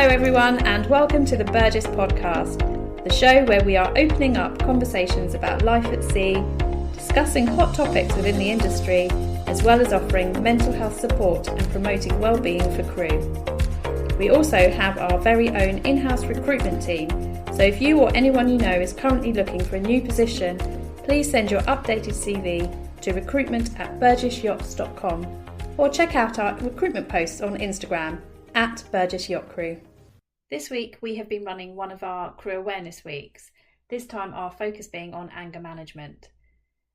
everyone, and welcome to the Burgess podcast, the show where we are opening up conversations about life at sea, discussing hot topics within the industry, as well as offering mental health support and promoting well-being for crew. We also have our very own in-house recruitment team, so if you or anyone you know is currently looking for a new position, please send your updated CV to recruitment@burgessyachts.com or check out our recruitment posts on Instagram at Burgess Yacht Crew. This week we have been running one of our crew awareness weeks, this time our focus being on anger management.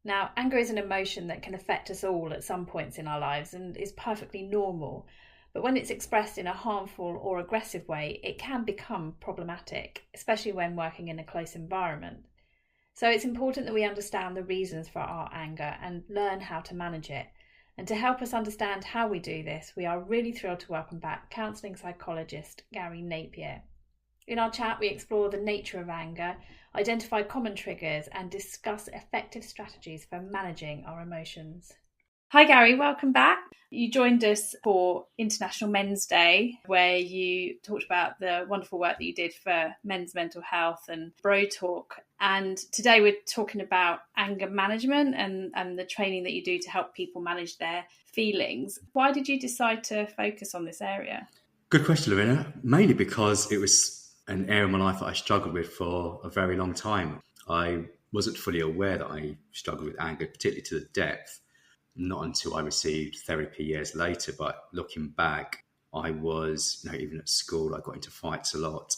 Now, anger is an emotion that can affect us all at some points in our lives and is perfectly normal, but when it's expressed in a harmful or aggressive way, it can become problematic, especially when working in a close environment. So it's important that we understand the reasons for our anger and learn how to manage it. And to help us understand how we do this, we are really thrilled to welcome back Counselling Psychologist Gary Napier. In our chat, we explore the nature of anger, identify common triggers, and discuss effective strategies for managing our emotions. Hi Gary, welcome back. You joined us for International Men's Day, where you talked about the wonderful work that you did for men's mental health and Bro Talk. And today we're talking about anger management and the training that you do to help people manage their feelings. Why did you decide to focus on this area? Good question, Lorena. Mainly because it was an area of my life that I struggled with for a very long time. I wasn't fully aware that I struggled with anger, particularly to the depth, not until I received therapy years later. But looking back, I was, even at school, I got into fights a lot.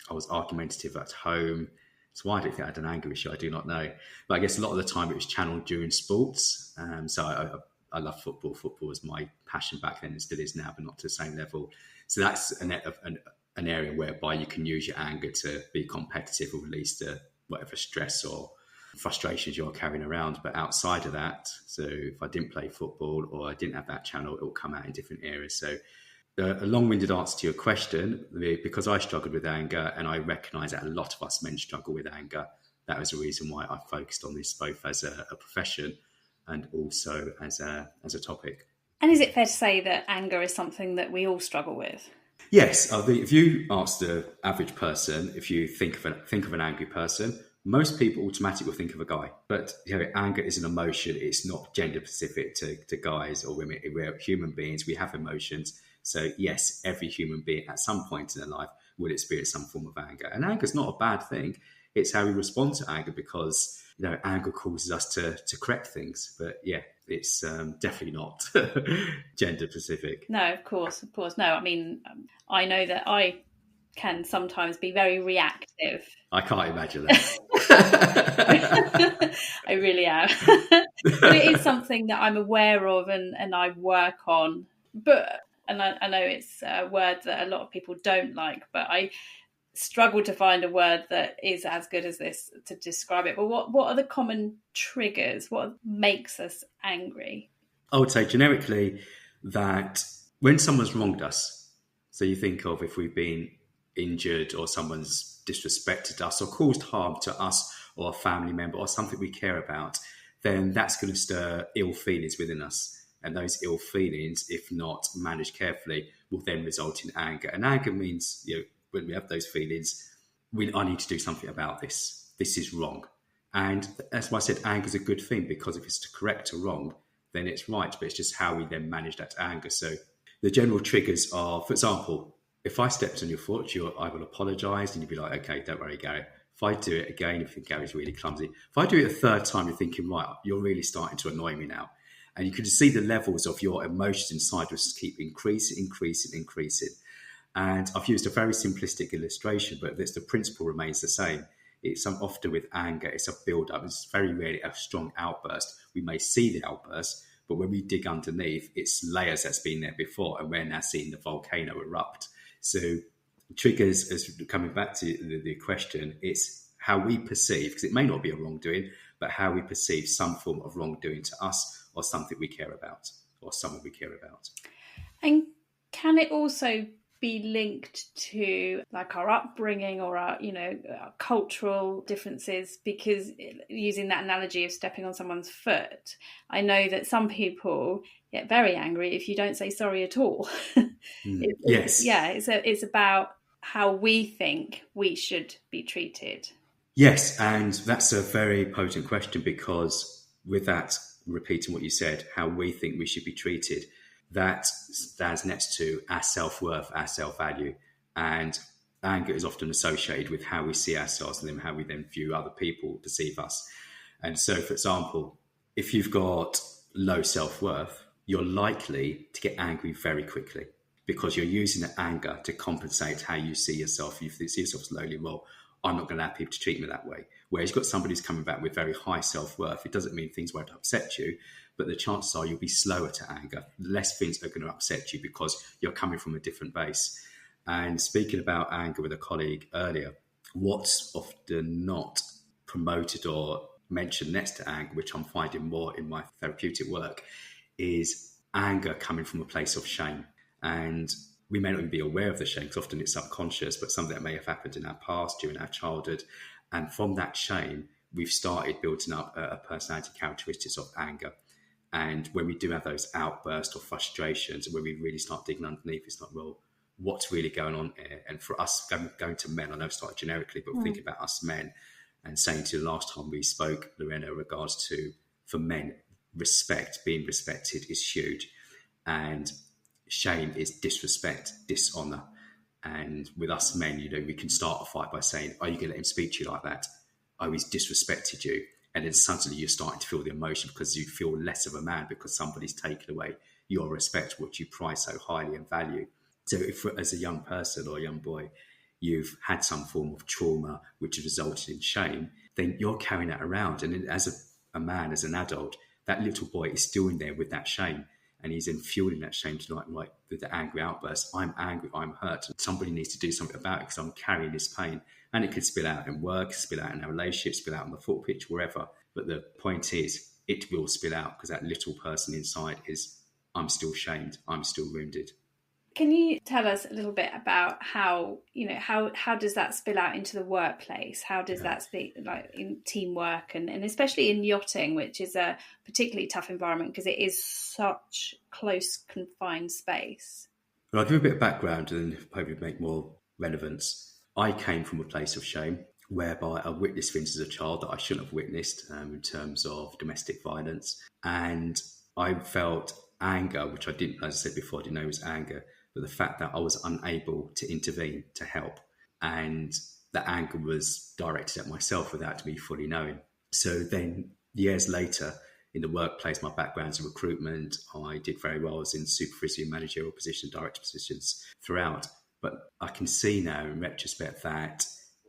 I was argumentative at home. So why I don't think I had an anger issue, I do not know. But I guess a lot of the time it was channeled during sports. So I love football. Football was my passion back then and still is now, but not to the same level. So that's an area whereby you can use your anger to be competitive or release the whatever stress or frustrations you're carrying around. But outside of that, so if I didn't play football or I didn't have that channel, it will come out in different areas. So a long-winded answer to your question, because I struggled with anger and I recognise that a lot of us men struggle with anger, that was the reason why I focused on this both as a profession and also as a topic. And is it fair to say that anger is something that we all struggle with? Yes. If you ask the average person, if you think of an angry person, most people automatically will think of a guy. But anger is an emotion. It's not gender specific to guys or women. We're human beings. We have emotions. So yes, every human being at some point in their life will experience some form of anger. And anger is not a bad thing. It's how we respond to anger, because anger causes us to correct things. But yeah, it's definitely not gender specific. No, of course. No, I mean, I know that I can sometimes be very reactive. I can't imagine that. I really am. But it is something that I'm aware of and I work on. And I know it's a word that a lot of people don't like, but I struggle to find a word that is as good as this to describe it. But what are the common triggers? What makes us angry? I would say generically that when someone's wronged us, so you think of if we've been injured or someone's disrespected us or caused harm to us or a family member or something we care about, then that's going to stir ill feelings within us. And those ill feelings, if not managed carefully, will then result in anger. And anger means, when we have those feelings, I need to do something about this. This is wrong. And that's why I said anger is a good thing, because if it's to correct a wrong, then it's right. But it's just how we then manage that anger. So the general triggers are, for example, if I stepped on your foot, I will apologise and you'd be like, okay, don't worry, Gary. If I do it again, you think Gary's really clumsy. If I do it a third time, you're thinking, right, you're really starting to annoy me now. And you can just see the levels of your emotions inside just keep increasing. And I've used a very simplistic illustration, but the principle remains the same. It's often with anger, it's a build-up. It's very rarely a strong outburst. We may see the outburst, but when we dig underneath, it's layers that's been there before, and we're now seeing the volcano erupt. So triggers, as coming back to the question, it's how we perceive, because it may not be a wrongdoing, but how we perceive some form of wrongdoing to us or something we care about or someone we care about. And can it also be linked to like our upbringing or our cultural differences? Because using that analogy of stepping on someone's foot, I know that some people get very angry if you don't say sorry at all. Yes. It's about how we think we should be treated? Yes, and that's a very potent question, because with that, repeating what you said, how we think we should be treated, that stands next to our self-worth, our self-value. And anger is often associated with how we see ourselves and then how we then view other people, perceive us. And so, for example, if you've got low self-worth, you're likely to get angry very quickly because you're using that anger to compensate how you see yourself. You see yourself as lowly, well, I'm not going to allow people to treat me that way. Whereas you've got somebody who's coming back with very high self-worth, it doesn't mean things won't upset you, but the chances are you'll be slower to anger. Less things are going to upset you because you're coming from a different base. And speaking about anger with a colleague earlier, what's often not promoted or mentioned next to anger, which I'm finding more in my therapeutic work, is anger coming from a place of shame. And we may not even be aware of the shame, because often it's subconscious, but something that may have happened in our past, during our childhood. And from that shame, we've started building up a personality characteristics of anger. And when we do have those outbursts or frustrations, when we really start digging underneath, it's like, well, what's really going on here? And for us, going to men, I know I started generically, but think about us men, and saying to the last time we spoke, Lorena, in regards to, for men, respect, being respected is huge. And shame is disrespect, dishonour. And with us men, we can start a fight by saying, are you going to let him speak to you like that? Oh, he's disrespected you. And then suddenly you're starting to feel the emotion because you feel less of a man because somebody's taken away your respect, which you prize so highly and value. So if, as a young person or a young boy, you've had some form of trauma which has resulted in shame, then you're carrying that around. And as a man, as an adult, that little boy is still in there with that shame. And he's then fueling that shame tonight, like with the angry outburst. I'm angry, I'm hurt. And somebody needs to do something about it because I'm carrying this pain. And it could spill out in work, spill out in our relationship, spill out on the foot pitch, wherever. But the point is, it will spill out because that little person inside is, I'm still shamed, I'm still wounded. Can you tell us a little bit about how does that spill out into the workplace? How does that speak, like in teamwork and especially in yachting, which is a particularly tough environment because it is such close, confined space? Well, I'll give a bit of background and hopefully make more relevance. I came from a place of shame whereby I witnessed things as a child that I shouldn't have witnessed in terms of domestic violence. And I felt anger, which I didn't, as I said before, I didn't know it was anger, but the fact that I was unable to intervene, to help. And that anger was directed at myself without me fully knowing. So then years later in the workplace, my background's in recruitment. I did very well. I was in supervisory, managerial positions, director positions throughout. But I can see now in retrospect that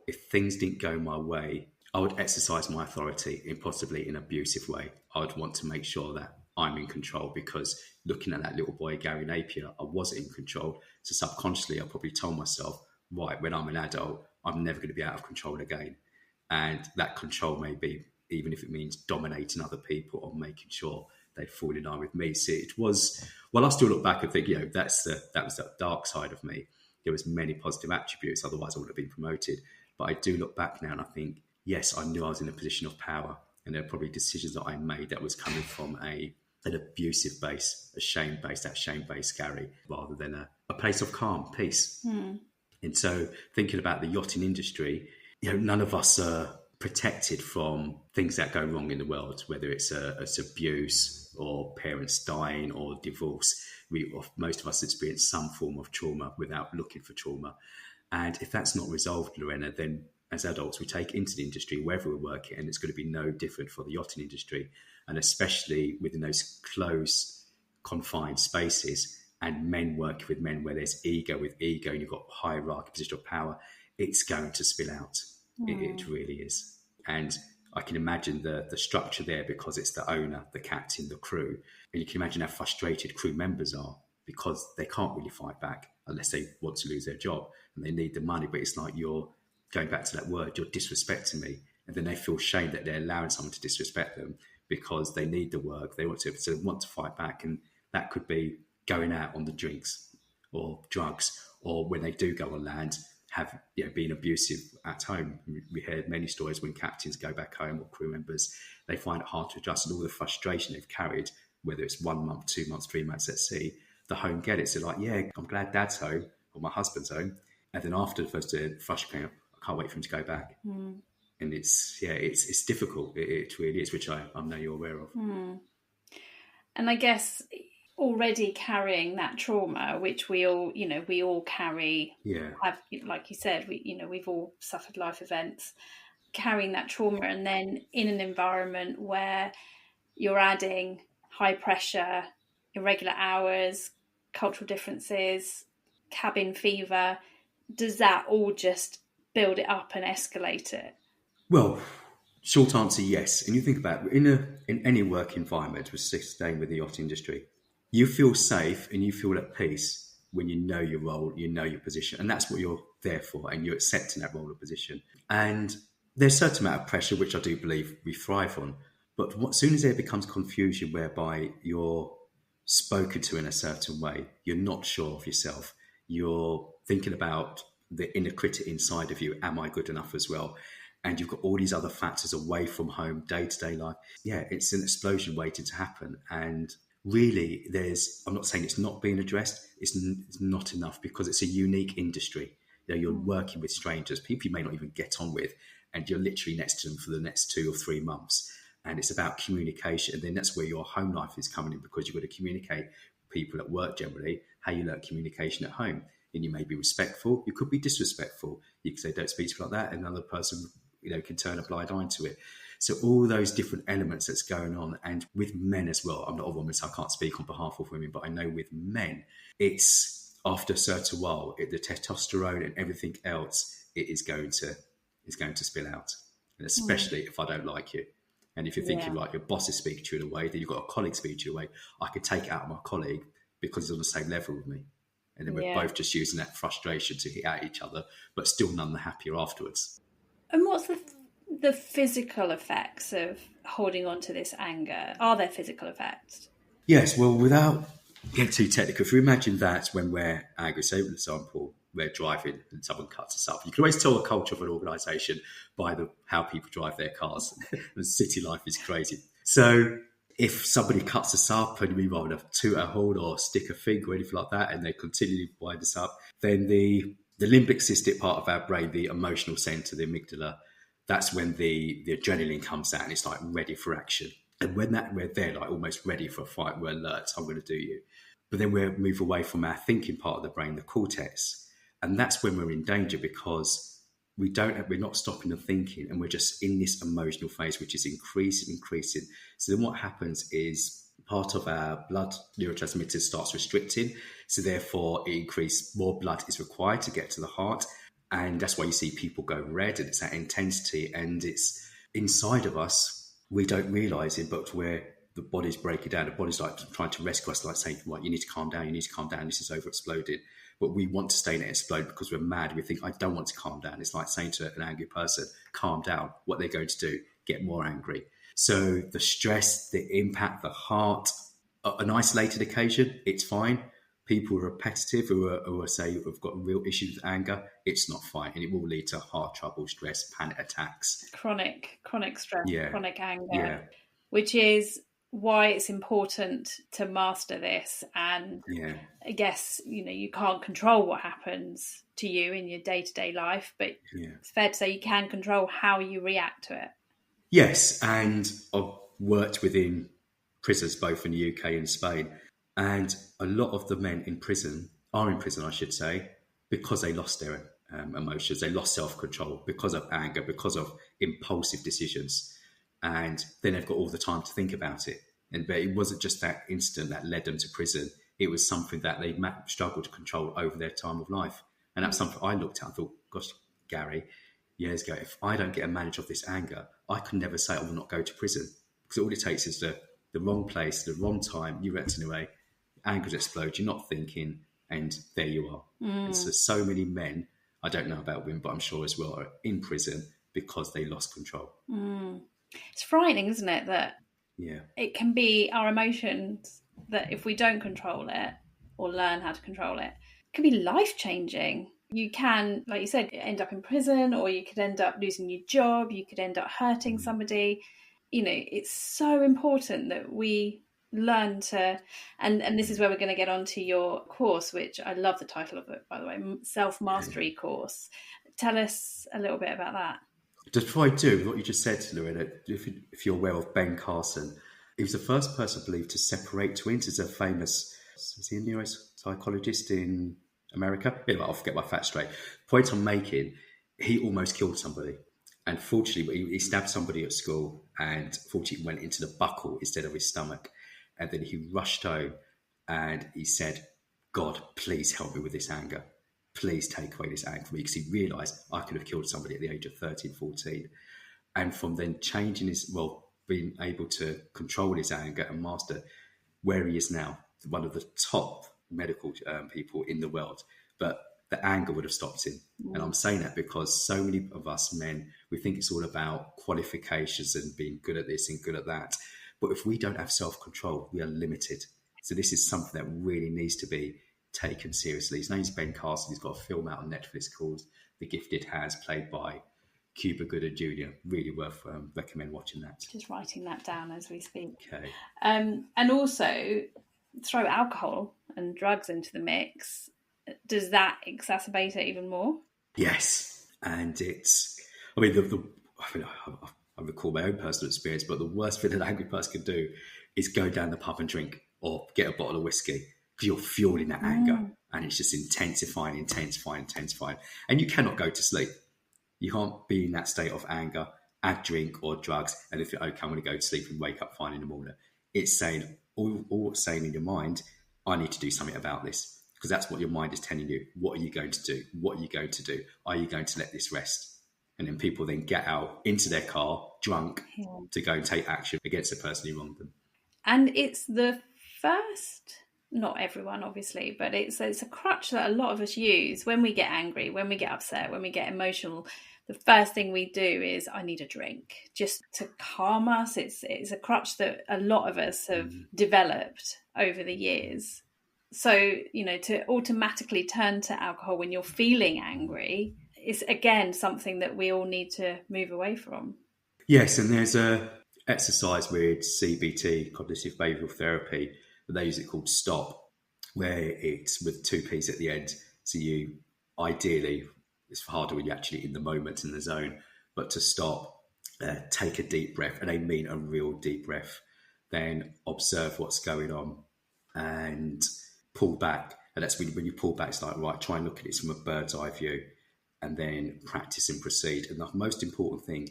if things didn't go my way, I would exercise my authority in possibly an abusive way. I would want to make sure that I'm in control, because looking at that little boy, Gary Napier, I was in control. So subconsciously, I probably told myself, right, when I'm an adult, I'm never going to be out of control again. And that control may be, even if it means dominating other people or making sure they fall in line with me. So it was, well, I still look back and think, that was the dark side of me. There was many positive attributes, otherwise I would have been promoted. But I do look back now and I think, yes, I knew I was in a position of power, and there are probably decisions that I made that was coming from an abusive base, a shame base, that shame base, Gary, rather than a place of calm, peace. And so thinking about the yachting industry, none of us are protected from things that go wrong in the world, whether it's abuse or parents dying or divorce. Most of us experience some form of trauma without looking for trauma. And if that's not resolved, Lorena, then as adults, we take into the industry wherever we're working, and it's going to be no different for the yachting industry. And especially within those close, confined spaces, and men working with men where there's ego with ego, and you've got hierarchy, position of power, it's going to spill out. It really is. And I can imagine the structure there, because it's the owner, the captain, the crew. And you can imagine how frustrated crew members are, because they can't really fight back unless they want to lose their job and they need the money. But it's like, you're going back to that word, you're disrespecting me. And then they feel shame that they're allowing someone to disrespect them because they need the work. They want to fight back. And that could be going out on the drinks or drugs, or when they do go on land, have been abusive at home. We heard many stories when captains go back home, or crew members, they find it hard to adjust, and all the frustration they've carried, whether it's 1 month, 2 months, 3 months at sea, the home get it. So like, I'm glad dad's home or my husband's home. And then after the first flush came up, I can't wait for him to go back. And it's difficult. It really is, which I know you're aware of. And I guess already carrying that trauma, which we all carry, have, like you said, we've all suffered life events, carrying that trauma, and then in an environment where you're adding high pressure, irregular hours, cultural differences, cabin fever, does that all just build it up and escalate it? Well, short answer, yes. And you think about it, in any work environment, we're staying with the yacht industry, you feel safe and you feel at peace when you know your role, you know your position, and that's what you're there for, and you're accepting that role or position. And there's a certain amount of pressure, which I do believe we thrive on. But as soon as there becomes confusion whereby you're spoken to in a certain way, you're not sure of yourself, you're thinking about the inner critic inside of you, am I good enough as well? And you've got all these other factors away from home, day-to-day life. Yeah, it's an explosion waiting to happen. And really, I'm not saying it's not being addressed, it's not enough, because it's a unique industry. You're working with strangers, people you may not even get on with, and you're literally next to them for the next 2 or 3 months. And it's about communication. And then that's where your home life is coming in, because you've got to communicate with people at work generally, how you learn communication at home. And you may be respectful, you could be disrespectful. You could say, don't speak to me like that, and another person can turn a blind eye to it. So all those different elements that's going on. And with men as well, I'm not a woman, so I can't speak on behalf of women, but I know with men, it's after a certain while, the testosterone and everything else, it is going to spill out. And especially if I don't like you. And if you're thinking like your boss is speaking to you in a way, then you've got a colleague speaking to you in a way, I could take it out of my colleague because he's on the same level with me. And then we're both just using that frustration to hit at each other, but still none the happier afterwards. And what's the physical effects of holding on to this anger? Are there physical effects? Yes, well, without getting too technical, if you imagine that when we're angry, say, for example, we're driving and someone cuts us up. You can always tell the culture of an organisation by how people drive their cars. And city life is crazy. So if somebody cuts us up and we want to toot a horn or stick a finger or anything like that, and they continually wind us up, then the limbic system part of our brain, the emotional centre, the amygdala, that's when the adrenaline comes out and it's like ready for action. And when we're there, like almost ready for a fight, we're alert, I'm going to do you. But then we move away from our thinking part of the brain, the cortex. And that's when we're in danger, because we're not stopping the thinking, and we're just in this emotional phase, which is increasing. So then what happens is part of our blood neurotransmitters starts restricting. So therefore more blood is required to get to the heart. And that's why you see people go red, and it's that intensity, and it's inside of us. We don't realise it, but where the body's breaking down, the body's like trying to rescue us, like saying, right, you need to calm down, this is over exploding. But we want to stay in it explode because we're mad. We think, I don't want to calm down. It's like saying to an angry person, calm down. What they're going to do, get more angry. So the stress, the impact, the heart, an isolated occasion, it's fine. People who are repetitive, who have got real issues with anger, it's not fine. And it will lead to heart trouble, stress, panic attacks. Chronic stress, chronic anger, which is why it's important to master this. And I guess, you can't control what happens to you in your day-to-day life, but it's fair to say you can control how you react to it. Yes, and I've worked within prisons, both in the UK and Spain. And a lot of the men in prison are in prison, I should say, because they lost their emotions, they lost self-control because of anger, because of impulsive decisions. And then they've got all the time to think about it. But it wasn't just that incident that led them to prison. It was something that they struggled to control over their time of life. And that's something I looked at and thought, gosh, Gary, years ago, if I don't get a manage of this anger, I could never say I will not go to prison. Because all it takes is the wrong place, the wrong time, you react in a way, anger explodes, you're not thinking, and there you are. And so many men, I don't know about women, but I'm sure as well, are in prison because they lost control. It's frightening, isn't it, that it can be our emotions that if we don't control it or learn how to control it, it can be life-changing. You can, like you said, end up in prison, or you could end up losing your job, you could end up hurting somebody. It's so important that we learn to, and this is where we're going to get onto your course, which I love the title of it, by the way, self-mastery course. Tell us a little bit about that. Just before I do, what you just said, Lorena, if you're aware of Ben Carson, he was the first person, I believe, to separate twins. He's a famous, is he a neuropsychologist in America? Yeah, I'll forget my facts straight. Point I'm making, he almost killed somebody. And fortunately, he stabbed somebody at school and fortunately went into the buckle instead of his stomach. And then he rushed home and he said, God, please help me with this anger. Please take away this anger from me, because he realised I could have killed somebody at the age of 13, 14. And from then being able to control his anger and master where he is now, one of the top medical people in the world. But the anger would have stopped him. And I'm saying that because so many of us men, we think it's all about qualifications and being good at this and good at that. But if we don't have self-control, we are limited. So this is something that really needs to be taken seriously. His name's Ben Carson. He's got a film out on Netflix called The Gifted Hands, played by Cuba Gooding Jr. Really worth recommend watching that. Just writing that down as we speak. Okay. And also throw alcohol and drugs into the mix. Does that exacerbate it even more? Yes, and it's. I recall my own personal experience, but the worst thing an angry person can do is go down the pub and drink or get a bottle of whiskey, because you're fueling that anger and it's just intensifying. And you cannot go to sleep. You can't be in that state of anger, add drink or drugs, and if you're okay, I'm going to go to sleep and wake up fine in the morning. It's saying, all saying in your mind, I need to do something about this, because that's what your mind is telling you. What are you going to do? What are you going to do? Are you going to let this rest? And then people then get out into their car, drunk, to go and take action against the person who wronged them. And it's the first, not everyone obviously, but it's a crutch that a lot of us use when we get angry, when we get upset, when we get emotional. The first thing we do is, I need a drink, just to calm us. It's a crutch that a lot of us have developed over the years. So, to automatically turn to alcohol when you're feeling angry is, again, something that we all need to move away from. Yes, and there's a exercise with CBT, cognitive behavioural therapy, but they use it called STOP, where it's with two P's at the end. So you, ideally, it's harder when you're actually in the moment, in the zone, but to stop, take a deep breath, and they mean a real deep breath. Then observe what's going on and pull back. And that's when you pull back, it's like, right, try and look at it from a bird's eye view, and then practice and proceed. And the most important thing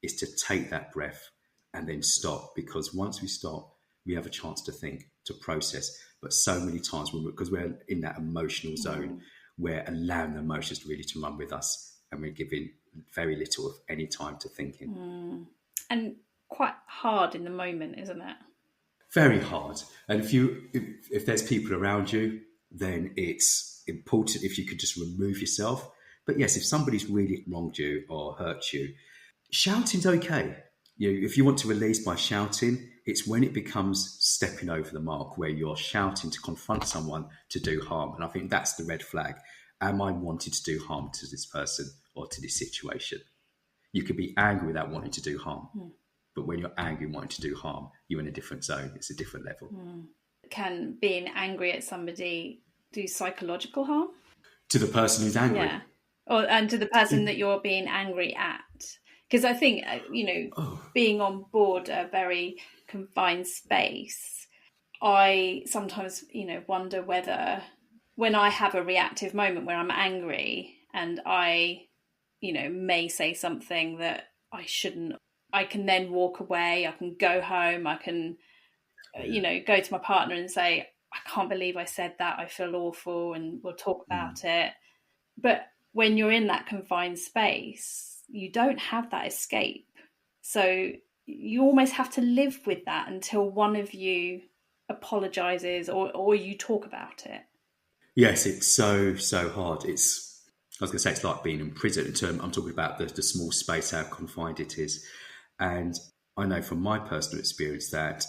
is to take that breath and then stop, because once we stop, we have a chance to think, to process. But so many times, because we're in that emotional zone, we're allowing the emotions really to run with us, and we're giving very little of any time to thinking. And quite hard in the moment, isn't it? Very hard. And if there's people around you, then it's important if you could just remove yourself. But yes, if somebody's really wronged you or hurt you, shouting's okay. If you want to release by shouting, it's when it becomes stepping over the mark, where you're shouting to confront someone to do harm. And I think that's the red flag. Am I wanting to do harm to this person or to this situation? You could be angry without wanting to do harm. But when you're angry and wanting to do harm, you're in a different zone. It's a different level. Can being angry at somebody do psychological harm? To the person who's angry? Yeah. And to the person that you're being angry at. Because I think, being on board a very confined space, I sometimes, wonder whether when I have a reactive moment where I'm angry and I, may say something that I shouldn't, I can then walk away, I can go home, I can, go to my partner and say, I can't believe I said that, I feel awful, and we'll talk about it. But when you're in that confined space, you don't have that escape. So you almost have to live with that until one of you apologizes or you talk about it. Yes, it's so hard. It's like being in prison. I'm talking about the small space, how confined it is. And I know from my personal experience that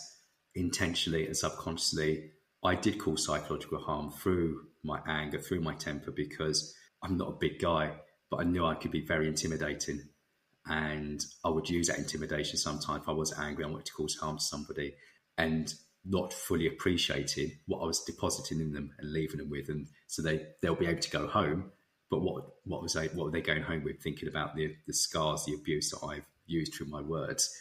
intentionally and subconsciously, I did cause psychological harm through my anger, through my temper, because I'm not a big guy, but I knew I could be very intimidating. And I would use that intimidation sometimes. If I was angry, I wanted to cause harm to somebody. And not fully appreciating what I was depositing in them and leaving them with. And so they'll be able to go home. But what were they going home with? Thinking about the scars, the abuse that I've used through my words,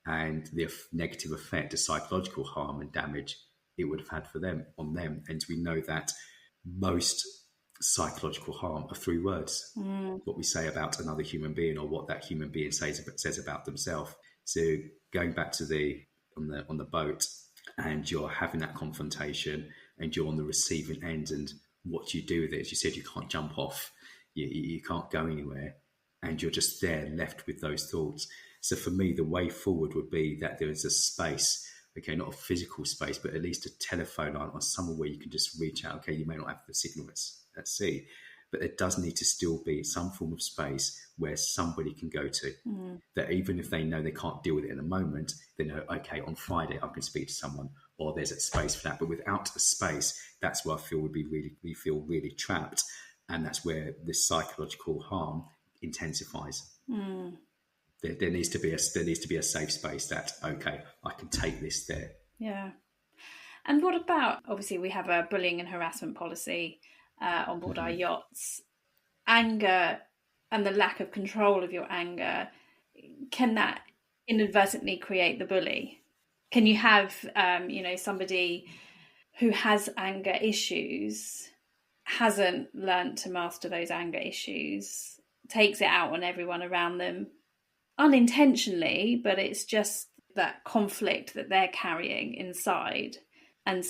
and the negative effect, the psychological harm and damage it would have had on them. And we know that most psychological harm are through words, what we say about another human being or what that human being says about themselves. So going back to on the boat, and you're having that confrontation and you're on the receiving end, and what you do with it, as you said, you can't jump off, you can't go anywhere, and you're just there left with those thoughts. So for me, the way forward would be that there is a space, okay, not a physical space, but at least a telephone line or somewhere where you can just reach out. Okay, you may not have the signal at sea, but there does need to still be some form of space where somebody can go to, that even if they know they can't deal with it in a moment, they know, okay, on Friday I can speak to someone, or there's a space for that. But without a space, that's where I feel we feel really trapped, and that's where the psychological harm intensifies. There needs to be a safe space that, okay, I can take this there. Yeah. And what about, obviously we have a bullying and harassment policy on board our yachts. Anger and the lack of control of your anger, can that inadvertently create the bully? Can you have, somebody who has anger issues, hasn't learnt to master those anger issues, takes it out on everyone around them unintentionally, but it's just that conflict that they're carrying inside. And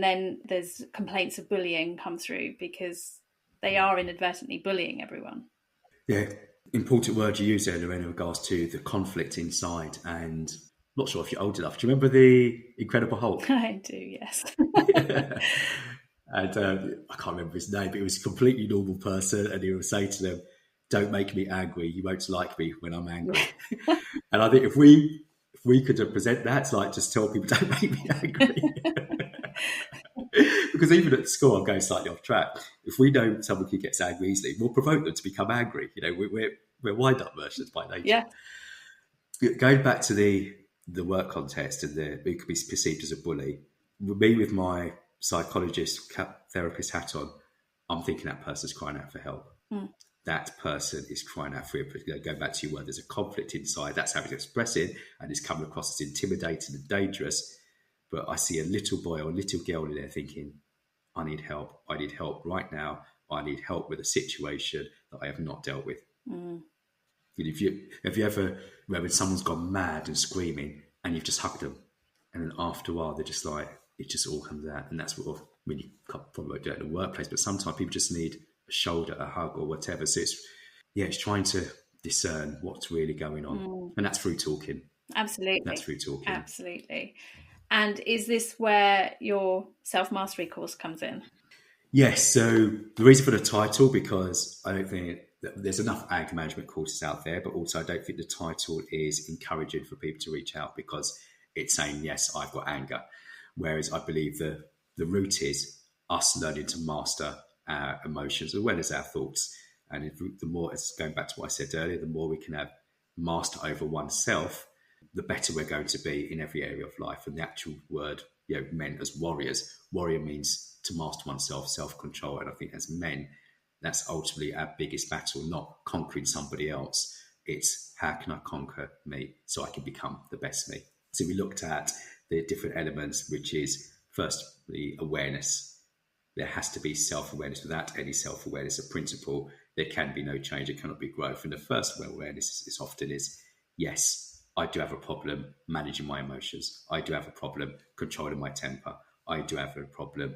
then there's complaints of bullying come through because they are inadvertently bullying everyone. Yeah, important word you used there, Lorraine, in regards to the conflict inside. And I'm not sure if you're old enough. Do you remember the Incredible Hulk? I do, yes. And I can't remember his name, but he was a completely normal person, and he would say to them, "Don't make me angry. You won't like me when I'm angry." And I think if we could present that, like just tell people, "Don't make me angry." Because even at school, I'm going slightly off track. If we know someone who gets angry easily, we'll provoke them to become angry. We're wind-up versions by nature. Yeah. Going back to the work context and who could be perceived as a bully, me with my psychologist, therapist hat on, I'm thinking that person's crying out for help. That person is crying out for it. Going back to your word, there's a conflict inside. That's how it's expressing, and it's coming across as intimidating and dangerous. But I see a little boy or a little girl in there thinking, I need help. I need help right now. I need help with a situation that I have not dealt with. Have you ever, when someone's gone mad and screaming and you've just hugged them, and then after a while they're just like, it just all comes out. And that's what, you probably won't do it in the workplace, but sometimes people just need a shoulder, a hug or whatever. So it's trying to discern what's really going on. And that's through talking. Absolutely. That's through talking. Absolutely. And is this where your self-mastery course comes in? Yes. So the reason for the title, because I don't think that there's enough anger management courses out there, but also I don't think the title is encouraging for people to reach out, because it's saying, yes, I've got anger. Whereas I believe the root is us learning to master our emotions as well as our thoughts. And the more, it's going back to what I said earlier, the more we can have master over oneself, the better we're going to be in every area of life. And the actual word, meant as warriors. Warrior means to master oneself, self-control. And I think as men, that's ultimately our biggest battle, not conquering somebody else. It's how can I conquer me so I can become the best me? So we looked at the different elements, which is first the awareness. There has to be self-awareness. Without any self-awareness, a principle, there can be no change. It cannot be growth. And the first awareness is often yes, I do have a problem managing my emotions. I do have a problem controlling my temper. I do have a problem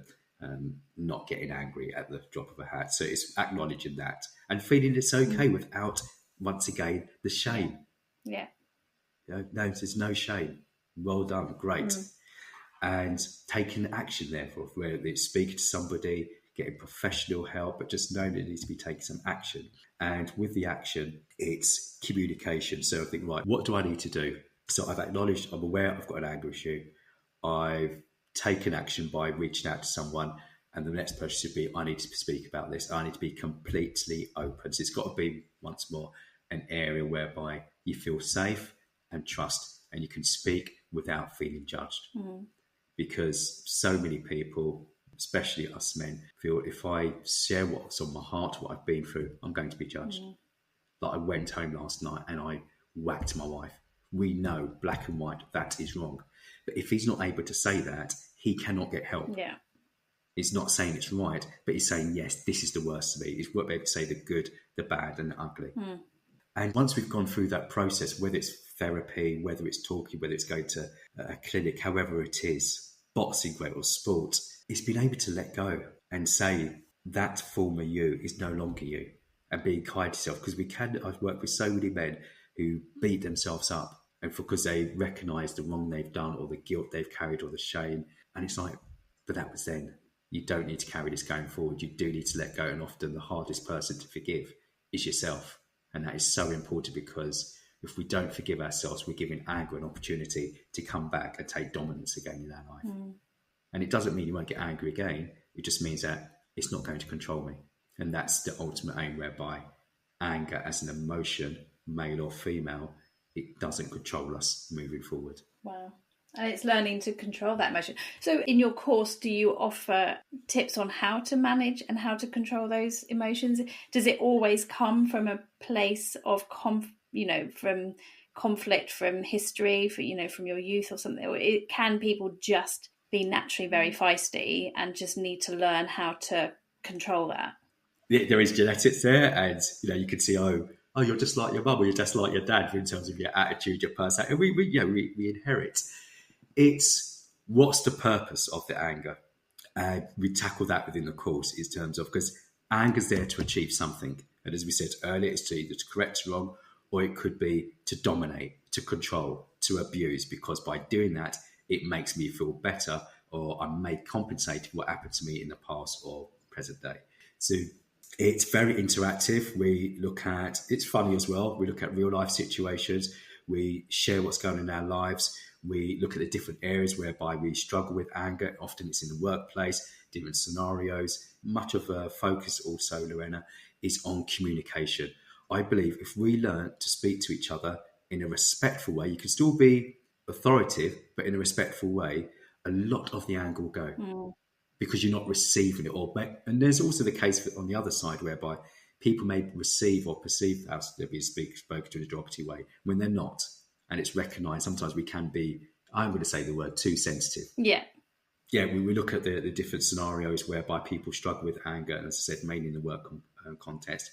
not getting angry at the drop of a hat. So it's acknowledging that and feeling it's okay without, once again, the shame. Yeah. No, there's no shame. Well done, great. And taking action, therefore, whether it's speaking to somebody, getting professional help, but just knowing it needs to be taking some action. And with the action, it's communication. So I think, right, what do I need to do? So I've acknowledged, I'm aware I've got an anger issue. I've taken action by reaching out to someone. And the next person should be, I need to speak about this. I need to be completely open. So it's got to be, once more, an area whereby you feel safe and trust, and you can speak without feeling judged. because so many people, especially us men, feel if I share what's on my heart, what I've been through, I'm going to be judged. Like I went home last night and I whacked my wife. We know black and white that is wrong. But if he's not able to say that, he cannot get help. Yeah. He's not saying it's right, but he's saying, yes, this is the worst of me. He's able to say the good, the bad, and the ugly. And once we've gone through that process, whether it's therapy, whether it's talking, whether it's going to a clinic, however it is, boxing, great, or sport, it's been able to let go and say that former you is no longer you, and being kind to yourself. Because I've worked with so many men who beat themselves up and because they recognise the wrong they've done or the guilt they've carried or the shame. And it's like, but that was then. You don't need to carry this going forward. You do need to let go. And often the hardest person to forgive is yourself. And that is so important, because if we don't forgive ourselves, we're giving anger an opportunity to come back and take dominance again in our life. And it doesn't mean you won't get angry again. It just means that it's not going to control me. And that's the ultimate aim, whereby anger as an emotion, male or female, it doesn't control us moving forward. Wow. And it's learning to control that emotion. So in your course, do you offer tips on how to manage and how to control those emotions? Does it always come from a place of from conflict, from history, from your youth or something? Or can people just be naturally very feisty and just need to learn how to control that? There is genetics there, and you can see, oh, you're just like your mum, or you're just like your dad in terms of your attitude, your personality. We inherit. It's what's the purpose of the anger? We tackle that within the course in terms of, because anger's there to achieve something. And as we said earlier, it's either to correct wrong, or it could be to dominate, to control, to abuse, because by doing that, it makes me feel better, or I'm made compensated for what happened to me in the past or present day. So it's very interactive. We look at, it's funny as well, we look at real life situations. We share what's going on in our lives. We look at the different areas whereby we struggle with anger. Often it's in the workplace, different scenarios. Much of a focus also, Lorena, is on communication. I believe if we learn to speak to each other in a respectful way, you can still be authoritative, but in a respectful way, a lot of the anger will go. Because you're not receiving it. And there's also the case on the other side, whereby people may receive or perceive us to be spoken to in a derogatory way when they're not. And it's recognised. Sometimes we can be, I'm going to say the word, too sensitive. Yeah. Yeah, we look at the different scenarios whereby people struggle with anger, and as I said, mainly in the work context.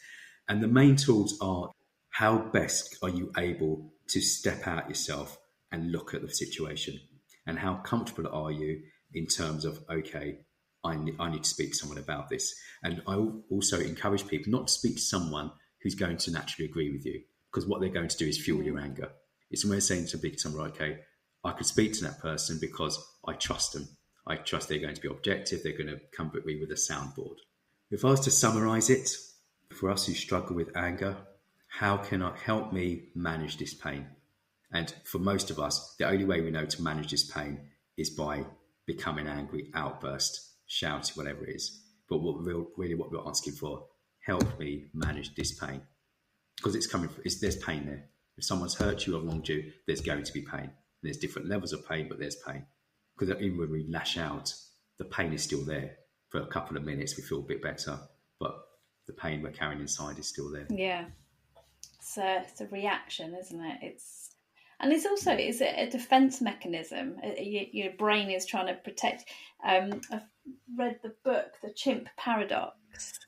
And the main tools are, how best are you able to step out yourself and look at the situation? And how comfortable are you in terms of, okay, I need to speak to someone about this. And I also encourage people not to speak to someone who's going to naturally agree with you, because what they're going to do is fuel your anger. It's when we're saying to someone, okay, I could speak to that person because I trust them. I trust they're going to be objective. They're going to come at me with a soundboard. If I was to summarise it, for us who struggle with anger, how can I help me manage this pain? And for most of us, the only way we know to manage this pain is by becoming angry, outburst, shouting, whatever it is. But what we're asking for, help me manage this pain. Because there's pain there. If someone's hurt you or wronged you, there's going to be pain. There's different levels of pain, but there's pain. Because even when we lash out, the pain is still there. For a couple of minutes, we feel a bit better, but the pain we're carrying inside is still there. Yeah. So it's a reaction, isn't it? It's also a defense mechanism. Your brain is trying to protect. I've read the book, The Chimp Paradox.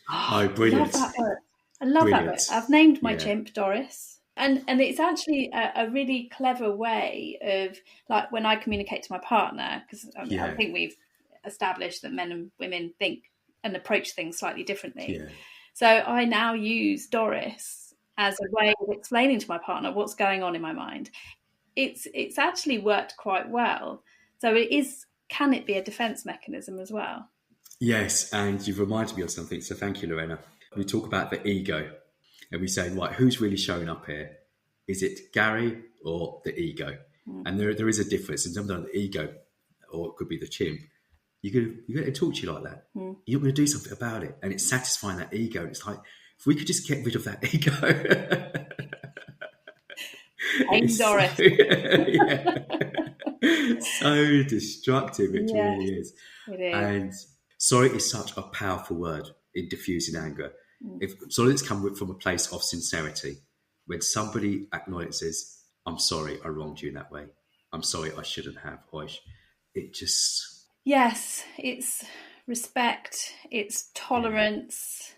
Oh, brilliant. I love that book. I've named my chimp Doris. And it's actually a really clever way of, like, when I communicate to my partner, because I think we've established that men and women think and approach things slightly differently. Yeah. So I now use Doris as a way of explaining to my partner what's going on in my mind. It's actually worked quite well. So can it be a defense mechanism as well? Yes, and you've reminded me of something, so thank you, Lorena. We talk about the ego, and we say, right, who's really showing up here? Is it Gary or the ego? And there is a difference. And sometimes the ego, or it could be the chimp, you're going to talk to you like that. You're going to do something about it. And it's satisfying that ego. And it's like, if we could just get rid of that ego. so destructive. It Yes, really is. it is. And sorry is such a powerful word in diffusing anger. If so, let's come from a place of sincerity. When somebody acknowledges, "I'm sorry, I wronged you in that way. I'm sorry, I shouldn't have." It just Yes, it's respect, it's tolerance,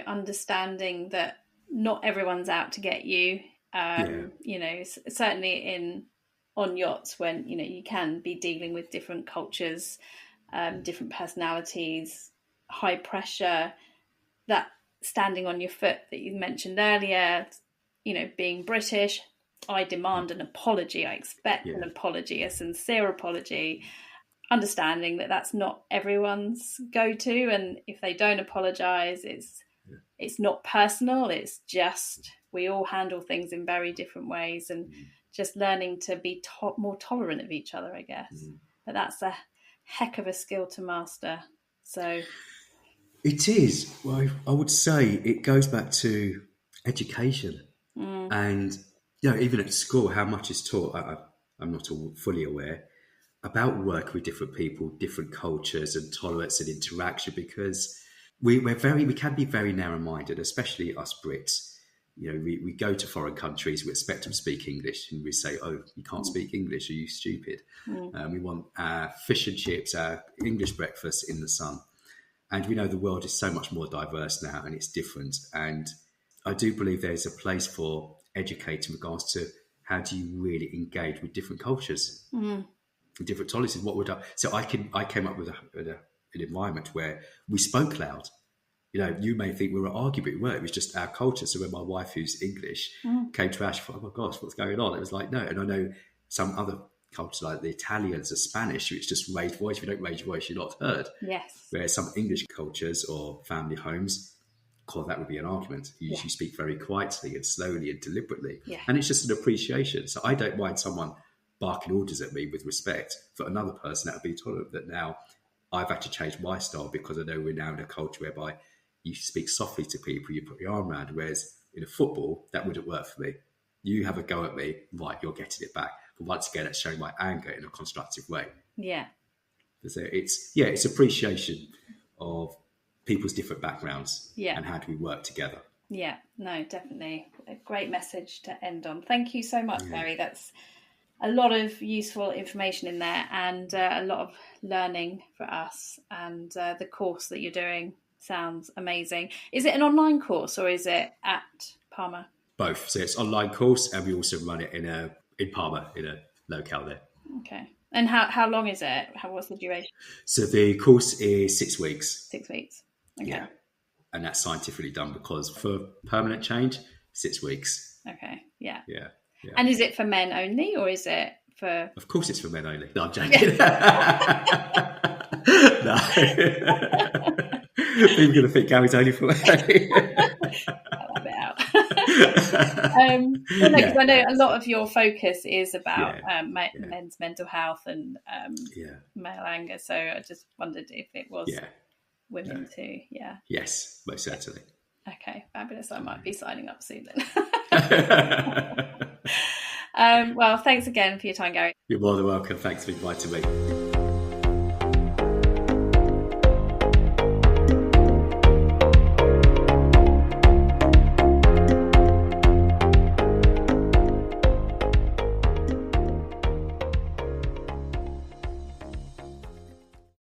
understanding that not everyone's out to get you. Certainly on yachts when, you can be dealing with different cultures, different personalities, high pressure, that standing on your foot that you mentioned earlier, being British, I demand an apology, I expect an apology, a sincere apology, understanding that that's not everyone's go-to, and if they don't apologise, it's not personal, it's just we all handle things in very different ways, and just learning to be more tolerant of each other, I guess. But that's a heck of a skill to master. So it is. Well, I would say it goes back to education, and even at school, how much is taught. I'm not fully aware about working with different people, different cultures, and tolerance and interaction, because we can be very narrow-minded, especially us Brits. We go to foreign countries, we expect them to speak English, and we say, "Oh, you can't speak English, are you stupid?" We want our fish and chips, our English breakfast in the sun. And we know the world is so much more diverse now, and it's different. And I do believe there's a place for educating in regards to how do you really engage with different cultures, different tolerances. So I came up with an environment where we spoke loud. You may think we were arguing, but we weren't. It was just our culture. So when my wife, who's English, came to Ash, "Oh my gosh, what's going on?" It was like, no. And I know some other cultures, like the Italians or Spanish, it's just raised voice. If you don't raise your voice, you're not heard. yes, Whereas some English cultures or family homes, that would be an argument. You speak very quietly and slowly and deliberately. And it's just an appreciation. So I don't mind someone barking orders at me with respect. For another person, that would be tolerant. That now I've had to change my style because I know we're now in a culture whereby you speak softly to people, you put your arm around, whereas in a football, that wouldn't work for me. You have a go at me, right, you're getting it back. But once again, it's showing my anger in a constructive way. Yeah. So it's appreciation of people's different backgrounds and how do we work together. Yeah, no, definitely. A great message to end on. Thank you so much, Gary. That's a lot of useful information in there, and a lot of learning for us. And the course that you're doing sounds amazing. Is it an online course or is it at Palma? Both. So it's an online course, and we also run it in Palma, in a locale there. Okay. And how long is it? What's the duration? So the course is 6 weeks. 6 weeks. Okay. Yeah. And that's scientifically done, because for permanent change, 6 weeks. Okay. Yeah. Yeah. And is it for men only, or is it for... Of course it's for men only. No, I'm joking. No. People are going to think Gary's only for men. I'll have it out. Because I know a lot of your focus is about men's mental health and male anger. So I just wondered if it was women too. Yeah. Yes, most certainly. Okay, fabulous. I might be signing up soon then. Well, thanks again for your time, Gary. You're more than welcome. Thanks for inviting me.